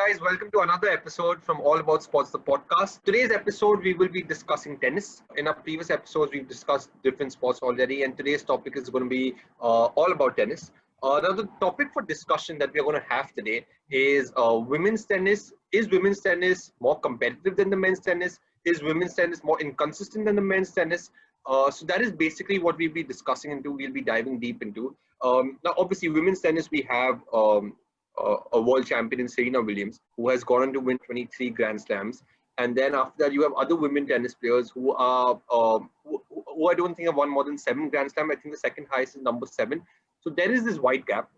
guys, welcome to another episode from All About Sports, the podcast. Today's episode, we will be discussing tennis. In our previous episodes, we've discussed different sports already, and today's topic is going to be all about tennis. Now, the topic for discussion that we are going to have today is women's tennis. Is women's tennis more competitive than the men's tennis? Is women's tennis more inconsistent than the men's tennis? So that is basically what we'll be discussing into. We'll be diving deep into. Now, obviously, women's tennis, we have a world champion in Serena Williams, who has gone on to win 23 Grand Slams. And then after that, you have other women tennis players who are who I don't think have won more than 7 Grand Slams. I think the second highest is number 7. So there is this wide gap.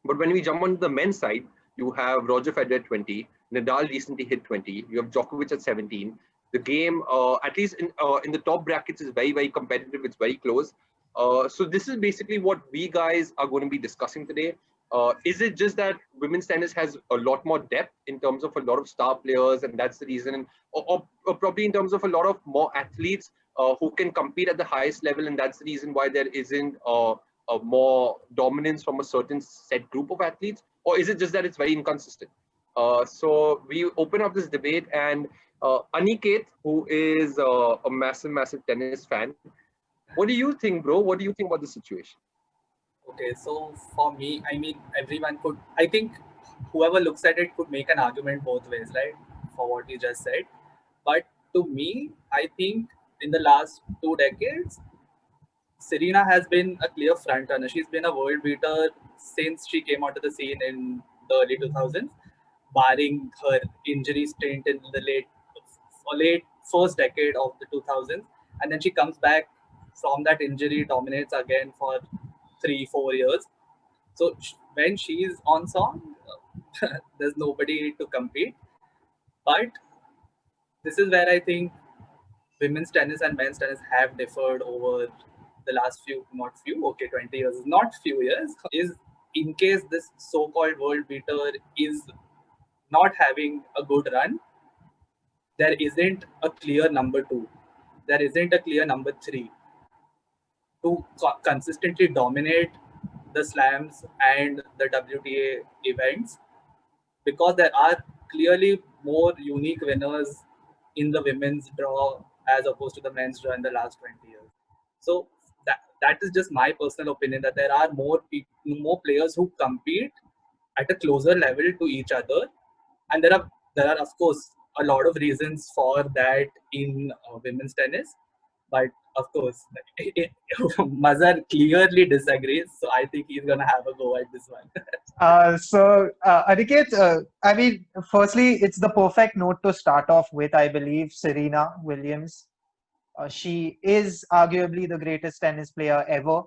But when we jump onto the men's side, you have Roger Federer at 20, Nadal recently hit 20, you have Djokovic at 17. The game, at least in the top brackets, is very, very competitive. It's very close. So this is basically what we guys are going to be discussing today. Is it just that women's tennis has a lot more depth in terms of a lot of star players, and that's the reason, or probably in terms of a lot of more athletes who can compete at the highest level, and that's the reason why there isn't a more dominance from a certain set group of athletes? Or is it just that it's very inconsistent? So we open up this debate, and Aniket, who is a massive, massive tennis fan, what do you think, bro? What do you think about the situation? Okay, so for me, I mean, everyone could, I think whoever looks at it could make an argument both ways, right? For what you just said. But to me, I think in the last 2 decades, Serena has been a clear front runner. She's been a world beater since she came onto the scene in the early 2000s, barring her injury stint in the late first decade of the 2000s. And then she comes back from that injury, dominates again for 3-4 years. So when she's on song, there's nobody to compete. But this is where I think women's tennis and men's tennis have differed over the last not few, okay, 20 years, not few years, is in case this so-called world beater is not having a good run, there isn't a clear number 2. There isn't a clear number 3 to consistently dominate the slams and the WTA events, because there are clearly more unique winners in the women's draw as opposed to the men's draw in the last 20 years. So that is just my personal opinion, that there are more players who compete at a closer level to each other, and there are of course a lot of reasons for that in women's tennis. But of course, Mazhar clearly disagrees, so I think he's gonna have a go at this one. Aniket, I mean, firstly, it's the perfect note to start off with, I believe, Serena Williams. She is arguably the greatest tennis player ever.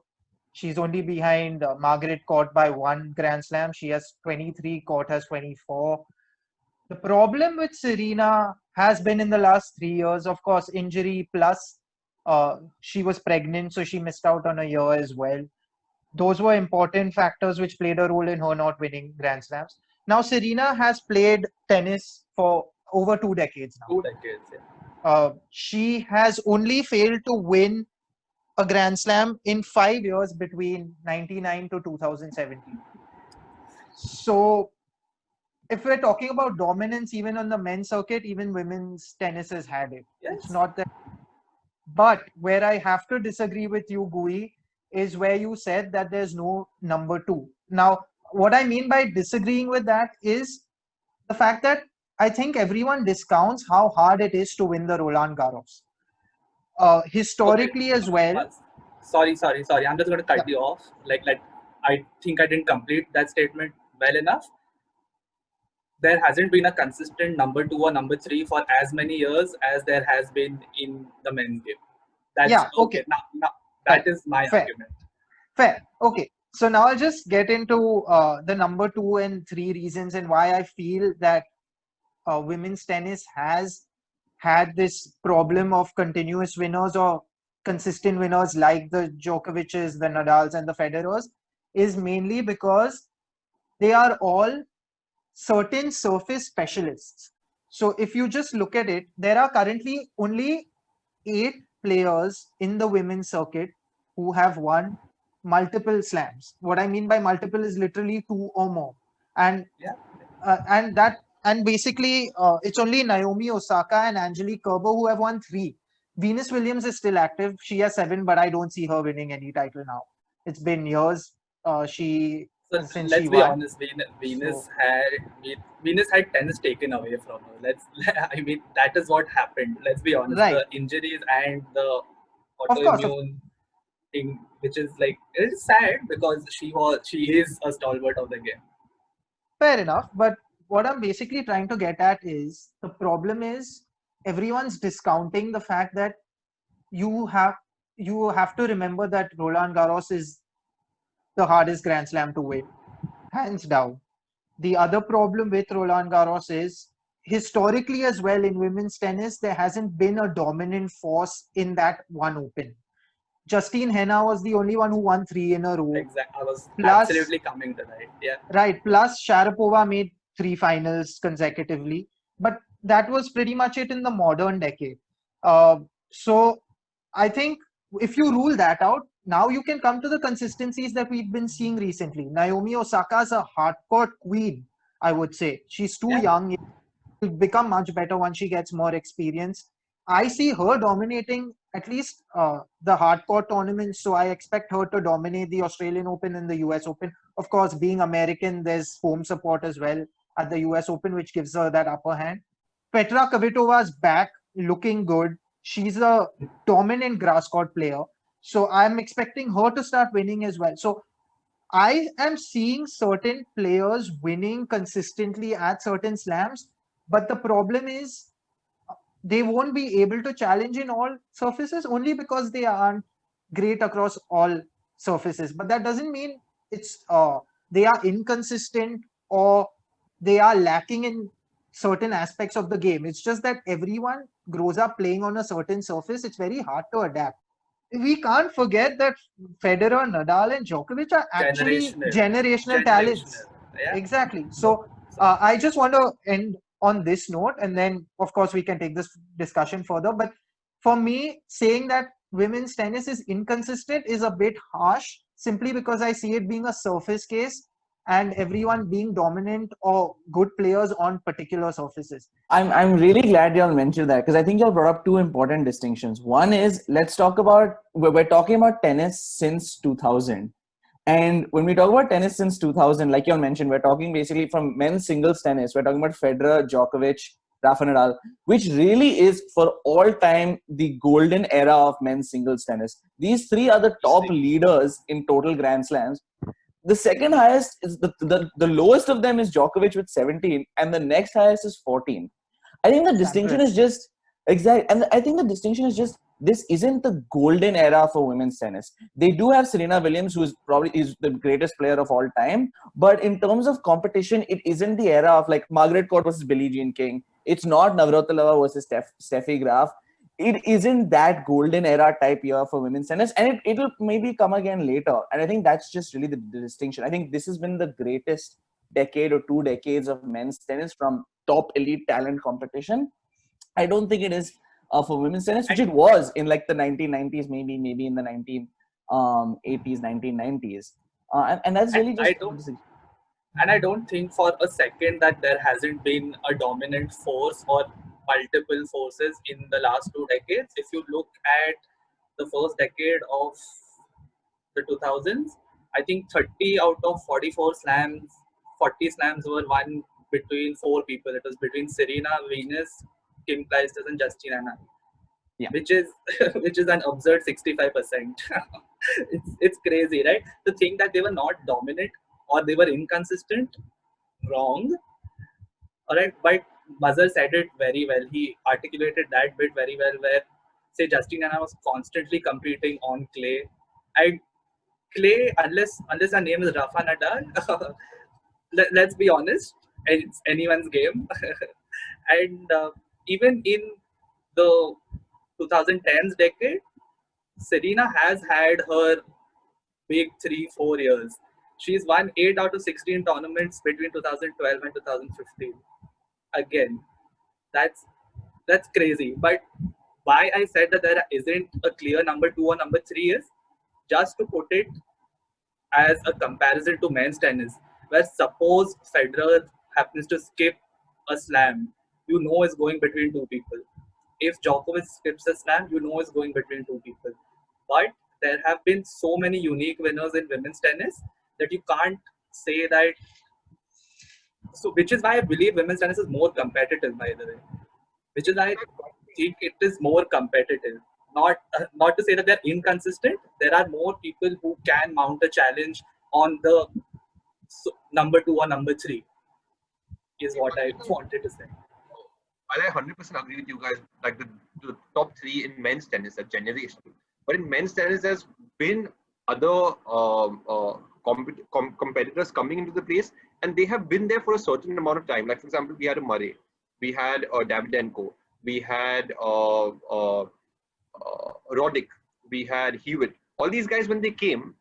She's only behind Margaret Court by 1 Grand Slam. She has 23, Court has 24. The problem with Serena has been in the last 3 years, of course, injury plus she was pregnant, so she missed out on a year as well. Those were important factors which played a role in her not winning Grand Slams. Now, Serena has played tennis for over 2 decades now. 2 decades, yeah. She has only failed to win a Grand Slam in 5 years between 99 to 2017. So, if we're talking about dominance, even on the men's circuit, even women's tennis has had it. Yes. It's not that. But where I have to disagree with you, Gui, is where you said that there's no number 2. Now, what I mean by disagreeing with that is the fact that I think everyone discounts how hard it is to win the Roland Garros. Historically Okay. as well. Sorry. I'm just going to cut you off. Like I think I didn't complete that statement well enough. There hasn't been a consistent number 2 or number 3 for as many years as there has been in the men's game. That's okay. Now that is my argument. Fair. Okay. So now I'll just get into the number 2 and 3 reasons and why I feel that women's tennis has had this problem of continuous winners or consistent winners like the Djokovic's, the Nadals, and the Federers, is mainly because they are all certain surface specialists. So if you just look at it, there are currently only 8 players in the women's circuit who have won multiple slams. What I mean by multiple is literally 2 or more. And that And basically, it's only Naomi Osaka and Angelique Kerber who have won 3. Venus Williams is still active. She has 7, but I don't see her winning any title now. It's been years she So since she let's be won. honest, So Venus had tennis taken away from her. I mean, that is what happened. Let's be honest, right, the injuries and the of course, autoimmune thing, which is like, it is sad because she is a stalwart of the game. fair enough. But what I'm basically trying to get at is the problem is everyone's discounting the fact that you have you have to remember that Roland Garros is the hardest Grand Slam to win, hands down. The other problem with Roland Garros is historically as well in women's tennis, there hasn't been a dominant force in that one open. Justine Henin was the only one who won 3 in a row. Exactly. I was Plus, absolutely coming to that. Yeah. right, plus Sharapova made 3 finals consecutively. But that was pretty much it in the modern decade. So I think if you rule that out, now you can come to the consistencies that we've been seeing recently. Naomi Osaka is a hardcore queen, I would say. She's too Yeah. young. She'll become much better once she gets more experience. I see her dominating at least the hardcore tournaments. So I expect her to dominate the Australian Open and the US Open. Of course, being American, there's home support as well at the US Open, which gives her that upper hand. Petra Kvitova's back, looking good. She's a dominant grass court player. So I'm expecting her to start winning as well. So I am seeing certain players winning consistently at certain slams, but the problem is they won't be able to challenge in all surfaces only because they aren't great across all surfaces. But that doesn't mean it's they are inconsistent or they are lacking in certain aspects of the game. It's just that everyone grows up playing on a certain surface. It's very hard to adapt. We can't forget that Federer, Nadal, and Djokovic are actually Generational. generational Generational. talents. Yeah. Exactly. So, So so I just want to end on this note, and then, of course, we can take this discussion further. But for me, saying that women's tennis is inconsistent is a bit harsh, simply because I see it being a surface case and everyone being dominant or good players on particular surfaces. I'm really glad y'all mentioned that because I think y'all brought up two important distinctions. One is let's talk about we're talking about tennis since 2000. And when we talk about tennis since 2000, like you all mentioned, we're talking basically from men's singles tennis. We're talking about Federer, Djokovic, Rafael Nadal, which really is for all time the golden era of men's singles tennis. These three are the top leaders in total Grand Slams. The second highest is the lowest of them is Djokovic with 17, and the next highest is 14. I think the distinction is just exact, and I think the distinction is just this isn't the golden era for women's tennis. They do have Serena Williams, who is probably is the greatest player of all time, but in terms of competition, it isn't the era of like Margaret Court versus Billie Jean King. It's not Navratilova versus Steffi Graf. It isn't that golden era type year for women's tennis, and it'll maybe come again later. And I think that's just really the distinction. I think this has been the greatest decade or 2 decades of men's tennis from top elite talent competition. I don't think it is for women's tennis, which it was in like the 1990s, maybe in the 1980s, 1990s, and that's really just. And I don't think for a second that there hasn't been a dominant force or multiple forces in the last 2 decades. If you look at the first decade of the 2000s, I think 30 out of 44 slams, 40 slams were won between 4 people. It was between Serena, Venus, Kim Clijsters, and Justine Henin. Yeah. Which is which is an absurd 65%. It's crazy, right? To think that they were not dominant or they were inconsistent, wrong. All right, but Mazhar said it very well. He articulated that bit very well. Where say Justine Henin was constantly competing on clay, and clay, unless her name is Rafa Nadal, let's be honest, it's anyone's game. And even in the 2010s decade, Serena has had her big 3-4 years. She's won 8 out of 16 tournaments between 2012 and 2015. Again, that's crazy. But why I said that there isn't a clear number 2 or number 3 is just to put it as a comparison to men's tennis, where suppose Federer happens to skip a slam, you know is going between two people. If Djokovic skips a slam, you know is going between two people. But there have been so many unique winners in women's tennis that you can't say that. So, which is why I believe women's tennis is more competitive, by the way. Which is why I think it is more competitive. Not to say that they're inconsistent. There are more people who can mount a challenge on the number 2 or number 3. Is what I wanted to say. I 100% agree with you guys. Like the top 3 in men's tennis are generational, but in men's tennis, there's been other competitors coming into the place, and they have been there for a certain amount of time. Like for example, we had a Murray, we had Davydenko, we had Roddick, we had Hewitt. All these guys, when they came,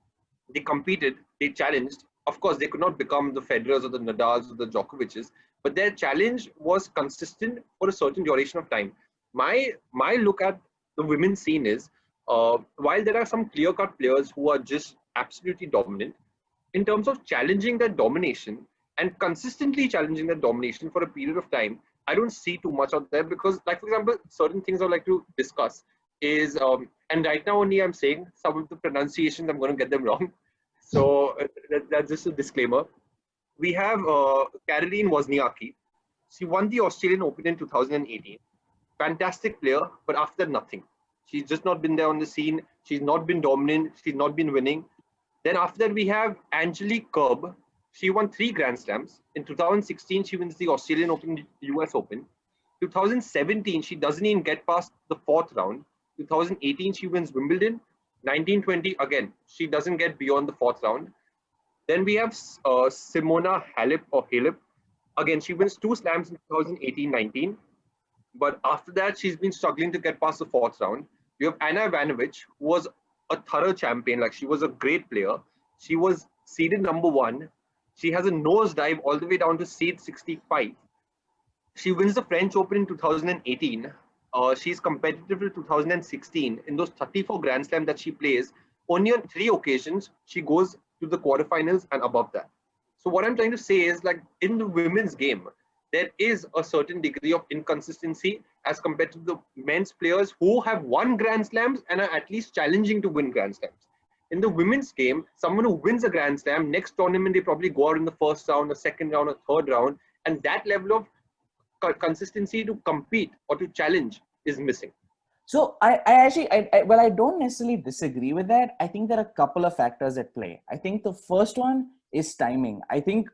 they competed, they challenged. Of course, they could not become the Federers or the Nadals or the Djokovic's, but their challenge was consistent for a certain duration of time. My look at the women's scene is, while there are some clear-cut players who are just absolutely dominant, in terms of challenging that domination and consistently challenging that domination for a period of time, I don't see too much out there because, like, for example, certain things I'd like to discuss is, and right now only I'm saying some of the pronunciations, I'm going to get them wrong. So that's just a disclaimer. We have Caroline Wozniacki. She won the Australian Open in 2018. Fantastic player, but after that, nothing. She's just not been there on the scene. She's not been dominant. She's not been winning. Then after that, we have Angelique Kerb. She won 3 Grand Slams. In 2016, she wins the Australian Open, US Open. 2017, she doesn't even get past the 4th round. 2018, she wins Wimbledon. 1920, again, she doesn't get beyond the 4th round. Then we have Simona Halep or Halep. Again, she wins 2 slams in 2018-19. But after that, she's been struggling to get past the 4th round. You have Ana Ivanovic, who was a thorough champion. Like, she was a great player. She was seeded number 1. She has a nosedive all the way down to seed 65. She wins the French Open in 2018. She's competitive till 2016. In those 34 Grand Slams that she plays, only on 3 occasions, she goes to the quarterfinals and above that. So what I'm trying to say is, like, in the women's game, there is a certain degree of inconsistency as compared to the men's players who have won Grand Slams and are at least challenging to win Grand Slams. In the women's game, someone who wins a Grand Slam, next tournament, they probably go out in the 1st round, or 2nd round, or 3rd round. And that level of consistency to compete or to challenge is missing. So I actually, well, I don't necessarily disagree with that. I think there are a couple of factors at play. I think the first one is timing. I think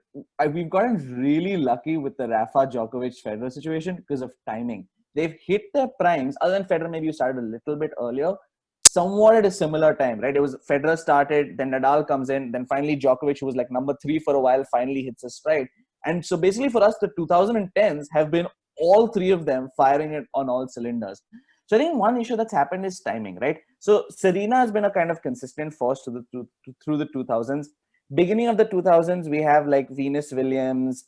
we've gotten really lucky with the Rafa Djokovic Federer situation because of timing. They've hit their primes. Other than Federer, maybe you started a little bit earlier, somewhat at a similar time, right? It was Federer started, then Nadal comes in, then finally Djokovic, who was like number 3 for a while, finally hits his stride. And so basically for us, the 2010s have been all 3 of them firing it on all cylinders. So I think one issue that's happened is timing, right? So Serena has been a kind of consistent force through the 2000s. Beginning of the 2000s, we have like Venus Williams,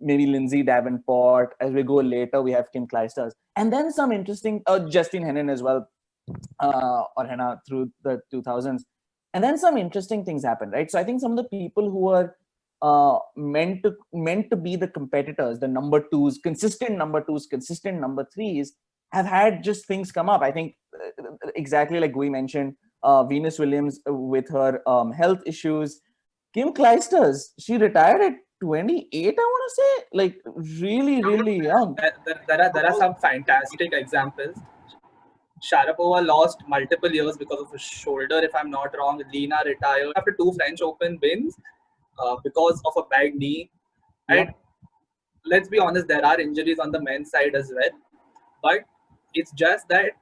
maybe Lindsay Davenport. As we go later, we have Kim Clijsters. And then some interesting, Justine Henin as well, or Henna through the 2000s. And then some interesting things happened, right? So I think some of the people who are meant to be the competitors, the number 2s, consistent number 2s, consistent number 3s, have had just things come up. I think exactly like we mentioned, Venus Williams with her health issues. Kim Clijsters, she retired at 28, I want to say, like really, really young. There are some fantastic examples. Sharapova lost multiple years because of a shoulder, if I'm not wrong. Lena retired after 2 French Open wins because of a bad knee. And let's be honest, there are injuries on the men's side as well. But it's just that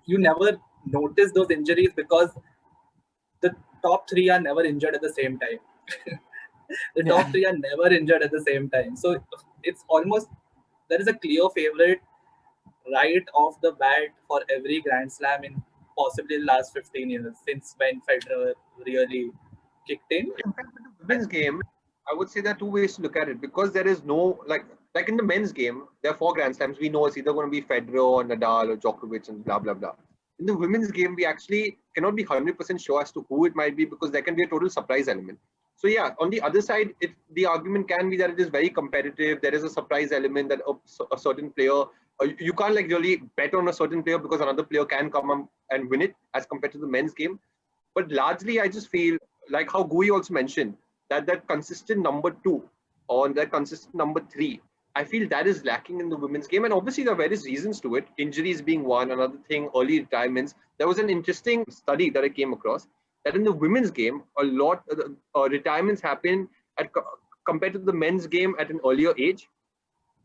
you never notice those injuries because the top 3 are never injured at the same time. The top 3 are never injured at the same time. So it's almost, there is a clear favorite right off the bat for every Grand Slam in possibly the last 15 years, since when Federer really kicked in. In fact, with the women's game, I would say there are 2 ways to look at it, because there is no, like in the men's game, there are 4 Grand Slams. We know it's either going to be Federer or Nadal or Djokovic and blah, blah, blah. In the women's game, we actually cannot be 100% sure as to who it might be, because there can be a total surprise element. So yeah, on the other side, the argument can be that it is very competitive. There is a surprise element that a certain player, you can't like really bet on a certain player because another player can come up and win it as compared to the men's game. But largely, I just feel like how Gui also mentioned that consistent number 2 or that consistent number 3, I feel that is lacking in the women's game. And obviously, there are various reasons to it. Injuries being one, another thing, early retirements. There was an interesting study that I came across that in the women's game, a lot retirements happen compared to the men's game at an earlier age.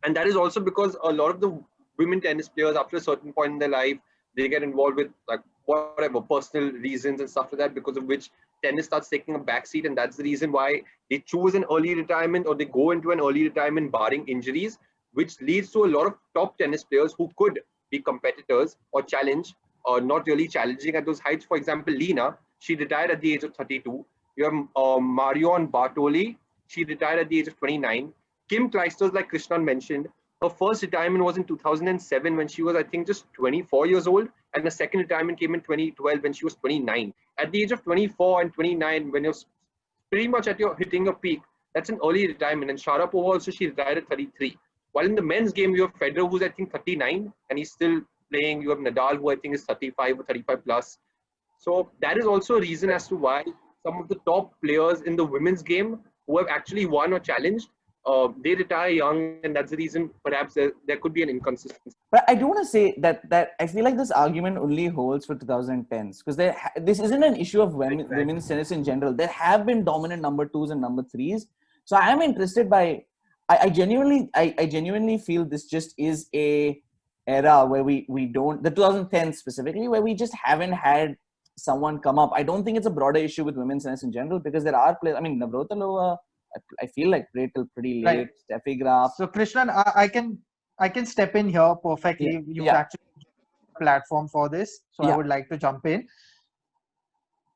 And that is also because a lot of the women tennis players, after a certain point in their life, they get involved with like whatever personal reasons and stuff like that, because of which tennis starts taking a backseat, and that's the reason why they choose an early retirement or they go into an early retirement barring injuries, which leads to a lot of top tennis players who could be competitors or challenge or not really challenging at those heights. For example, Lena, she retired at the age of 32. You have Marion Bartoli, she retired at the age of 29. Kim Clijsters, like Krishnan mentioned, her first retirement was in 2007 when she was, I think, just 24 years old. And the second retirement came in 2012 when she was 29. At the age of 24 and 29, when you're pretty much at your hitting your peak, that's an early retirement. And Sharapova also, she retired at 33. While in the men's game, you have Federer, who's I think 39, and he's still playing. You have Nadal, who I think is 35 or 35 plus. So that is also a reason as to why some of the top players in the women's game who have actually won or challenged, they retire young, and that's the reason perhaps there could be an inconsistency. But I do want to say that I feel like this argument only holds for 2010s because this isn't an issue of women's tennis in general. There have been dominant number 2s and number 3s. So I am interested by. I genuinely feel this just is a era where we don't, the 2010s specifically, where we just haven't had someone come up. I don't think it's a broader issue with women's tennis in general because there are players. I mean, Navratilova, I feel like played till pretty late. Right. Steffi Graf. So Krishnan, I can step in here perfectly. You've actually a platform for this, so I would like to jump in.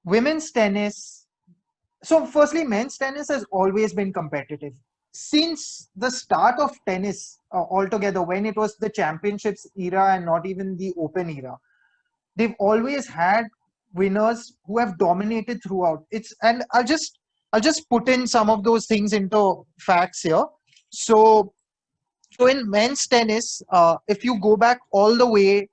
Women's tennis. So firstly, men's tennis has always been competitive. Since the start of tennis altogether, when it was the championships era and not even the open era, they've always had winners who have dominated throughout. And I'll just put in some of those things into facts here. So in men's tennis, if you go back all the way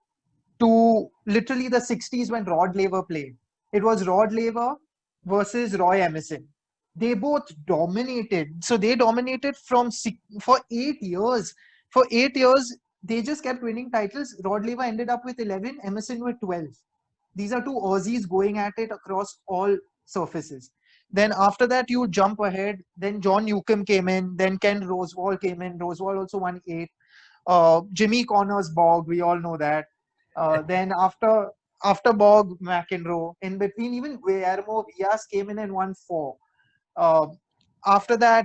to literally the 60s when Rod Laver played, it was Rod Laver versus Roy Emerson. They both dominated. So they dominated for 8 years. For 8 years, they just kept winning titles. Rod Laver ended up with 11, Emerson with 12. These are two Aussies going at it across all surfaces. Then after that, you jump ahead. Then John Newcombe came in. Then Ken Rosewall came in. Rosewall also won 8. Jimmy Connors, Borg, we all know that. Then after Borg, McEnroe. In between, even Guillermo Villas came in and won 4. After that,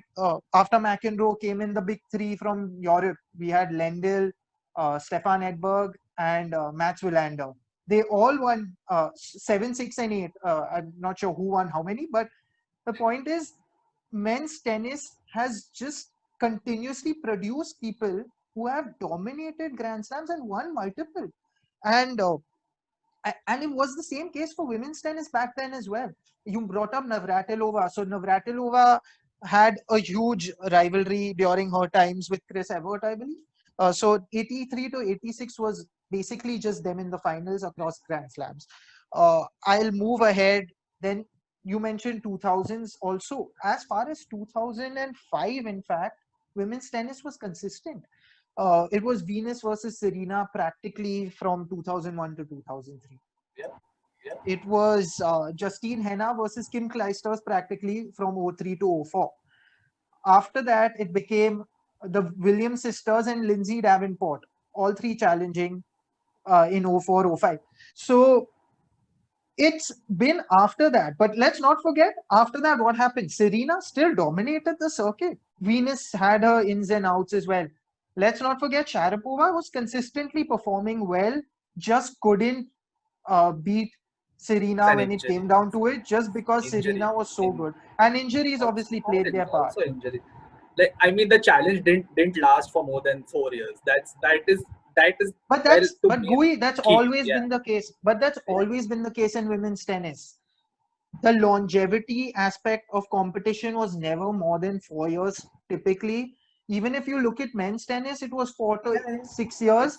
after McEnroe came in the big 3 from Europe. We had Lendl, Stefan Edberg, and Mats Wilander. They all won 7, 6, and 8. I'm not sure who won how many, but the point is, men's tennis has just continuously produced people who have dominated Grand Slams and won multiple. And it was the same case for women's tennis back then as well. You brought up Navratilova. So Navratilova had a huge rivalry during her times with Chris Evert, I believe. So 83 to 86 was basically just them in the finals across Grand Slams. I'll move ahead. Then you mentioned 2000s also. As far as 2005, in fact, women's tennis was consistent. It was Venus versus Serena practically from 2001 to 2003. It was Justine Henin versus Kim Clijsters practically from 03 to 04. After that, it became the Williams sisters and Lindsay Davenport, all three challenging in 04, 05. So it's been after that. But let's not forget, after that, what happened? Serena still dominated the circuit. Venus had her ins and outs as well. Let's not forget, Sharapova was consistently performing well, just couldn't beat Serena when it came down to it, just because Serena was so good. And injuries obviously played their part. Also injury. Like, I mean, the challenge didn't last for more than 4 years. That is. But Gui, that's always been the case. But that's always been the case in women's tennis. the longevity aspect of competition was never more than 4 years typically. Even if you look at men's tennis, it was 4 to 6 years.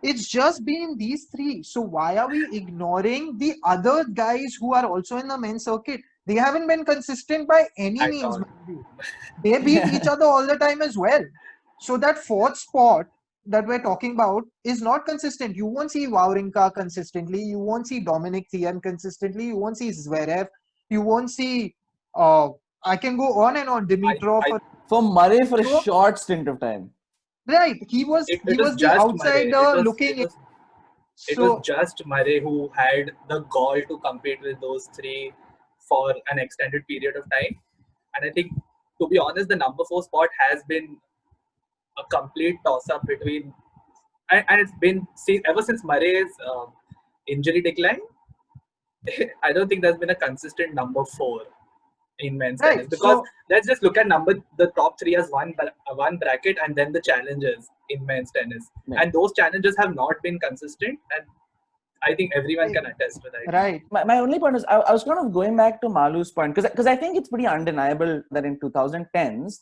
It's just been these three. So why are we ignoring the other guys who are also in the men's circuit? They haven't been consistent by any At means. all. They beat each other all the time as well. So that fourth spot that we're talking about is not consistent. You won't see Wawrinka consistently. You won't see Dominic Thiem consistently. You won't see Zverev. You won't see. I can go on and on. Dimitrov. For Murray for a So, short stint of time. right, he was It was the just Murray. outsider looking in. It was So just Murray who had the gall to compete with those three for an extended period of time. And I think, to be honest, the number 4 spot has been a complete toss-up between, and it's been ever since Murray's injury decline. I don't think there's been a consistent number 4 in men's tennis, because let's just look at the top 3 as one bracket, and then the challenges in men's tennis, and those challenges have not been consistent, and I think everyone can attest to that. Right. My only point is, I was kind of going back to Maloo's point, because I think it's pretty undeniable that in 2010s,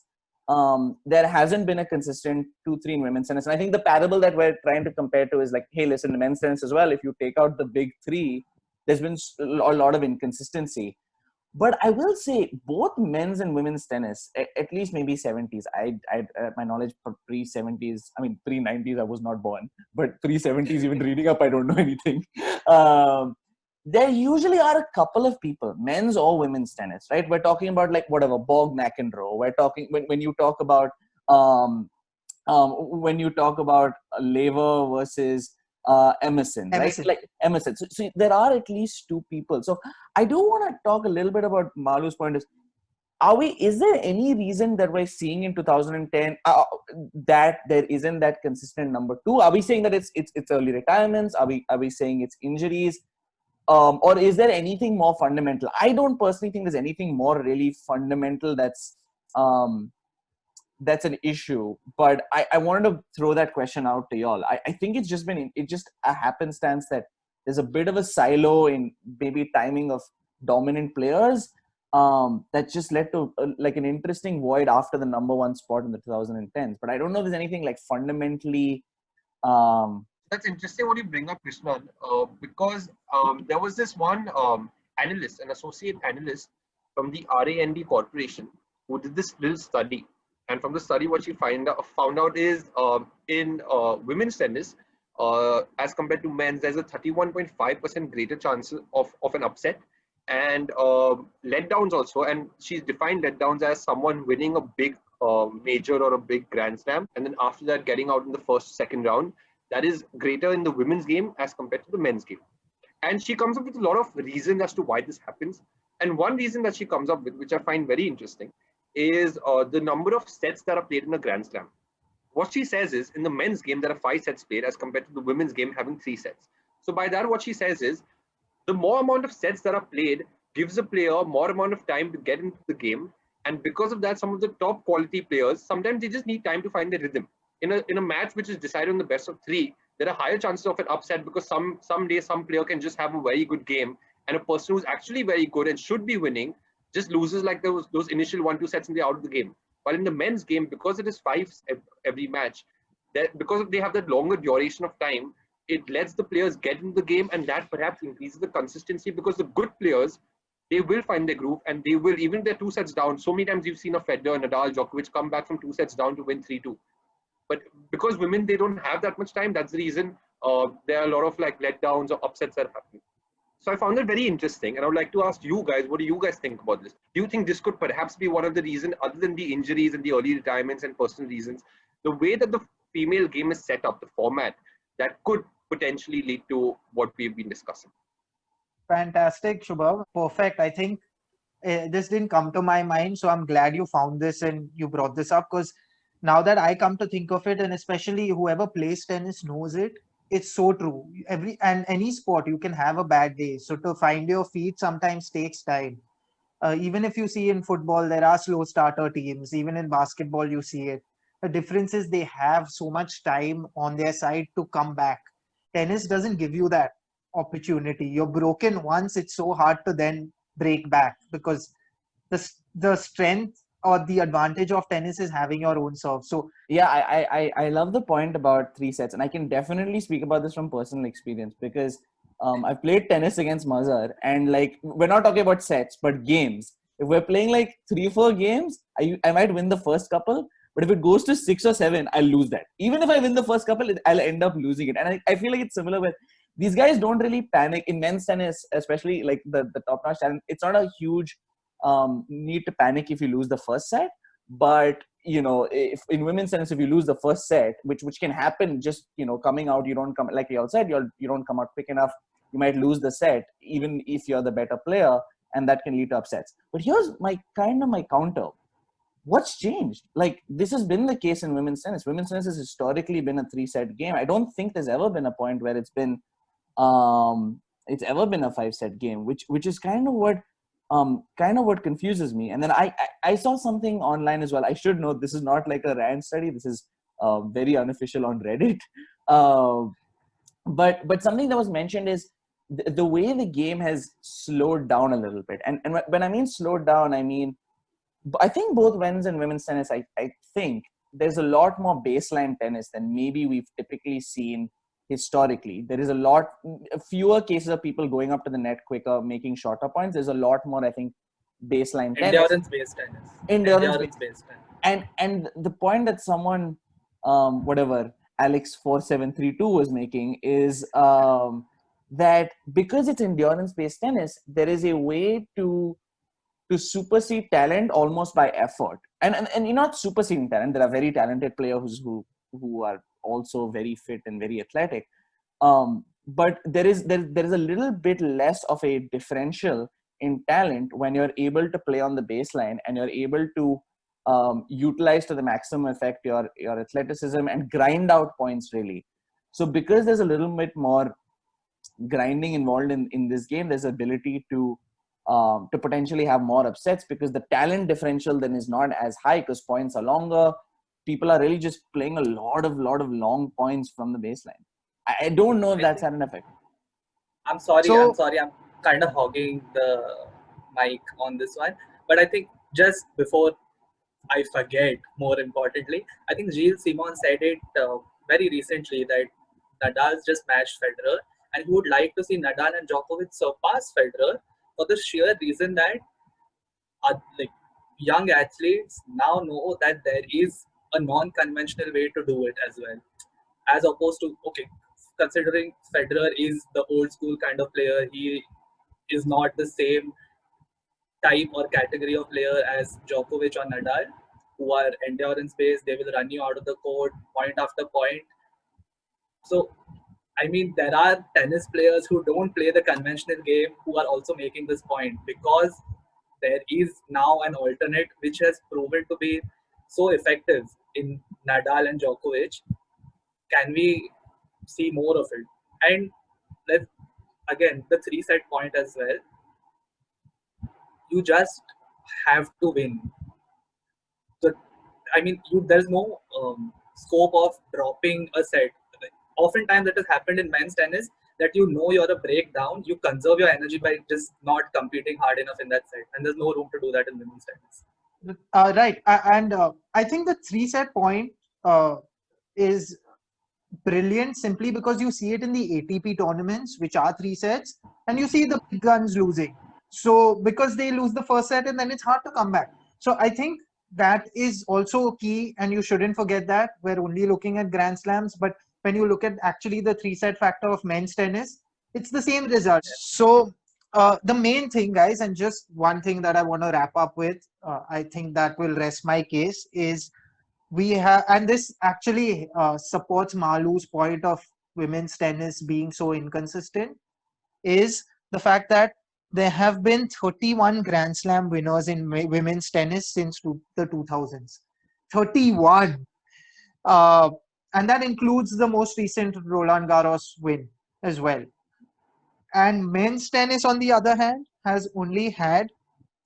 there hasn't been a consistent 2-3 in women's tennis. And I think the parable that we're trying to compare to is like, hey, listen, the men's tennis as well, if you take out the big 3, there's been a lot of inconsistency. But I will say both men's and women's tennis, at least maybe 70s. My knowledge for pre-70s, I mean, pre-90s, I was not born. But pre-70s, even reading up, I don't know anything. There usually are a couple of people, men's or women's tennis, right? We're talking about like whatever, Bog McEnroe. We're talking, when you talk about, Lever versus Emerson, right? Like Emerson. So there are at least 2 people. So I do want to talk a little bit about Maloo's point. Is there any reason that we're seeing in 2010 that there isn't that consistent number 2? Are we saying that it's early retirements? Are we saying it's injuries? Or is there anything more fundamental? I don't personally think there's anything more really fundamental that's an issue, but I wanted to throw that question out to y'all. I think it's just a happenstance that there's a bit of a silo in maybe timing of dominant players that just led to like an interesting void after the number 1 spot in the 2010s. But I don't know if there's anything like fundamentally. That's interesting what you bring up, Krishnan, because there was this one analyst, an associate analyst from the RAND Corporation, who did this little study. And from the study, what she found out is in women's tennis, as compared to men's, there's a 31.5% greater chance of an upset, and letdowns also. And she's defined letdowns as someone winning a big major or a big Grand Slam, and then after that getting out in the first, second round. That is greater in the women's game as compared to the men's game. And she comes up with a lot of reasons as to why this happens. And one reason that she comes up with, which I find very interesting, is the number of sets that are played in a Grand Slam. What she says is, in the men's game, there are 5 sets played as compared to the women's game having 3 sets. So by that, what she says is, the more amount of sets that are played gives a player more amount of time to get into the game. And because of that, some of the top quality players, sometimes they just need time to find their rhythm. In a match which is decided on the best of 3, there are higher chances of an upset because someday some player can just have a very good game, and a person who's actually very good and should be winning just loses like those initial 1-2 sets and they're out of the game. While in the men's game, because it is 5 every match, because they have that longer duration of time, it lets the players get into the game, and that perhaps increases the consistency, because the good players, they will find their groove, and they will, even if they're 2 sets down. So many times you've seen a Federer, Nadal, Djokovic come back from 2 sets down to win 3-2. But because women, they don't have that much time, that's the reason there are a lot of like letdowns or upsets that happen. So I found it very interesting, and I would like to ask you guys, what do you guys think about this? Do you think this could perhaps be one of the reasons, other than the injuries and the early retirements and personal reasons, the way that the female game is set up, the format, that could potentially lead to what we've been discussing? Fantastic, Shubham. Perfect. I think this didn't come to my mind, so I'm glad you found this and you brought this up, because now that I come to think of it, and especially whoever plays tennis knows it, it's so true. Any sport, you can have a bad day. So to find your feet sometimes takes time. Even if you see in football, there are slow starter teams. Even in basketball, you see it. The difference is they have so much time on their side to come back. Tennis doesn't give you that opportunity. You're broken once, it's so hard to then break back, because the strength or the advantage of tennis is having your own serve. So yeah, I love the point about 3 sets, and I can definitely speak about this from personal experience because I've played tennis against Mazhar, and like we're not talking about sets but games. If we're playing like 3-4 games, I might win the first couple, but if it goes to 6 or 7, I'll lose that. Even if I win the first couple, I'll end up losing it. And I feel like it's similar with these guys. Don't really panic in men's tennis, especially like the top-notch talent. It's not a huge need to panic if you lose the first set, but you know, if in women's tennis, if you lose the first set, which can happen, just you know, coming out, you don't come, like you all said, you don't come out quick enough, you might lose the set even if you're the better player, and that can lead to upsets. But here's my counter. What's changed? Like, this has been the case in women's tennis. Women's tennis has historically been a 3-set game. I don't think there's ever been a point where it's ever been a 5-set game, which is kind of what confuses me. And then I saw something online as well. I should note, this is not like a rand study. This is very unofficial on Reddit. But something that was mentioned is the way the game has slowed down a little bit. And when I mean slowed down, I mean, I think both men's and women's tennis, I think there's a lot more baseline tennis than maybe we've typically seen historically. There is fewer cases of people going up to the net quicker, making shorter points. There's a lot more, I think, baseline tennis. Endurance-based tennis. Endurance-based tennis. And the point that someone, whatever, Alex4732 was making is that because it's endurance-based tennis, there is a way to supersede talent almost by effort. And you're not superseding talent. There are very talented players who are also very fit and very athletic. But there is a little bit less of a differential in talent when you're able to play on the baseline and you're able to utilize to the maximum effect your athleticism and grind out points really. So because there's a little bit more grinding involved in this game, there's ability to potentially have more upsets because the talent differential then is not as high because points are longer. People are really just playing a lot of long points from the baseline. I don't know if that's had an effect. I'm sorry. I'm kind of hogging the mic on this one. But I think just before I forget, more importantly, I think Gilles Simon said it very recently that Nadal's just matched Federer, and he would like to see Nadal and Djokovic surpass Federer for the sheer reason that like young athletes now know that there is a non-conventional way to do it as well, as opposed to, okay, considering Federer is the old school kind of player, he is not the same type or category of player as Djokovic or Nadal, who are endurance based. They will run you out of the court point after point. So I mean, there are tennis players who don't play the conventional game who are also making this point, because there is now an alternate which has proven to be so effective in Nadal and Djokovic. Can we see more of it? And let's, again, the 3-set point as well. You just have to win. So, I mean, there's no scope of dropping a set. Oftentimes that has happened in men's tennis, that you know you're a breakdown, you conserve your energy by just not competing hard enough in that set, and there's no room to do that in women's tennis. Right, and I think the 3-set point is brilliant simply because you see it in the ATP tournaments, which are 3 sets, and you see the big guns losing. So because they lose the first set and then it's hard to come back. So I think that is also key, and you shouldn't forget that. We're only looking at Grand Slams, but when you look at actually the 3-set factor of men's tennis, it's the same result. So the main thing, guys, and just one thing that I want to wrap up with, I think that will rest my case, is we have, and this actually supports Maloo's point of women's tennis being so inconsistent, is the fact that there have been 31 Grand Slam winners in women's tennis since the 2000s. 31! And that includes the most recent Roland Garros win as well. And men's tennis, on the other hand, has only had,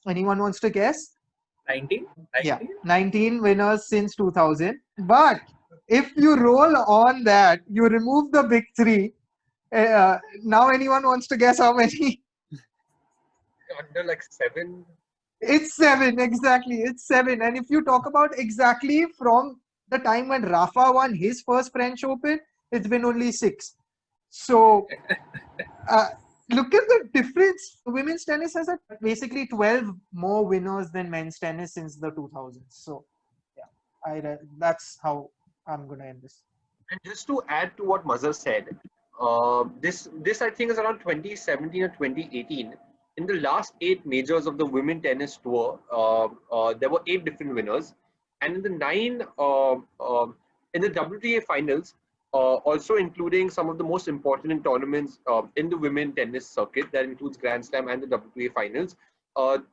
anyone wants to guess? 19? Yeah, 19 winners since 2000. But if you roll on that, you remove the big three. Now anyone wants to guess how many? under like 7. It's 7, exactly. It's 7. And if you talk about exactly from the time when Rafa won his first French Open, it's been only 6. So look at the difference. Women's tennis has basically 12 more winners than men's tennis since the 2000s. So yeah, that's how I'm going to end this. And just to add to what Mazhar said, this I think is around 2017 or 2018. In the last 8 majors of the women tennis tour, there were 8 different winners, and in the 9 in the WTA finals, also including some of the most important tournaments in the women tennis circuit, that includes Grand Slam and the WTA finals.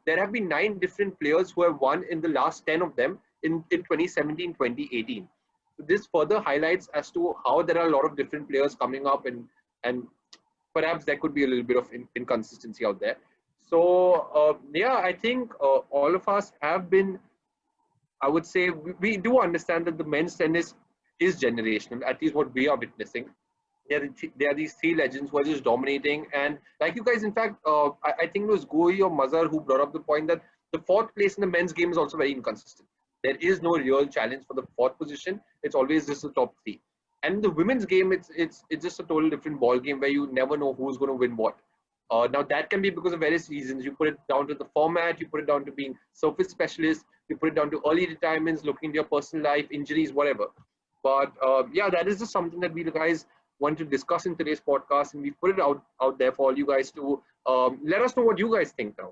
There have been 9 different players who have won in the last 10 of them in 2017, 2018. This further highlights as to how there are a lot of different players coming up, and perhaps there could be a little bit of inconsistency out there. So yeah, I think all of us have been, I would say, we do understand that the men's tennis is generational, at least what we are witnessing. There are these 3 legends who are just dominating, and like you guys, in fact, I think it was Goi or Mazhar who brought up the point that the 4th place in the men's game is also very inconsistent. There is no real challenge for the 4th position. It's always just the top 3. And in the women's game, it's just a total different ball game where you never know who's going to win what. Now that can be because of various reasons. You put it down to the format, you put it down to being surface specialist, you put it down to early retirements, looking into your personal life, injuries, whatever. But yeah, that is just something that we guys want to discuss in today's podcast, and we put it out there for all you guys to let us know what you guys think now.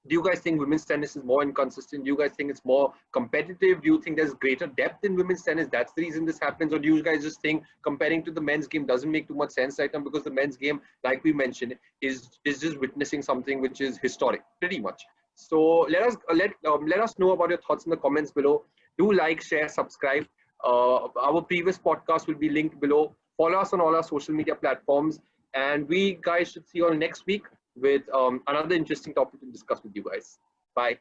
Do you guys think women's tennis is more inconsistent? Do you guys think it's more competitive? Do you think there's greater depth in women's tennis? That's the reason this happens. Or do you guys just think comparing to the men's game doesn't make too much sense right now, because the men's game, like we mentioned, is just witnessing something which is historic, pretty much. So let us know about your thoughts in the comments below. Do like, share, subscribe. Our previous podcast will be linked below. Follow us on all our social media platforms, and we guys should see you all next week with another interesting topic to discuss with you guys. Bye.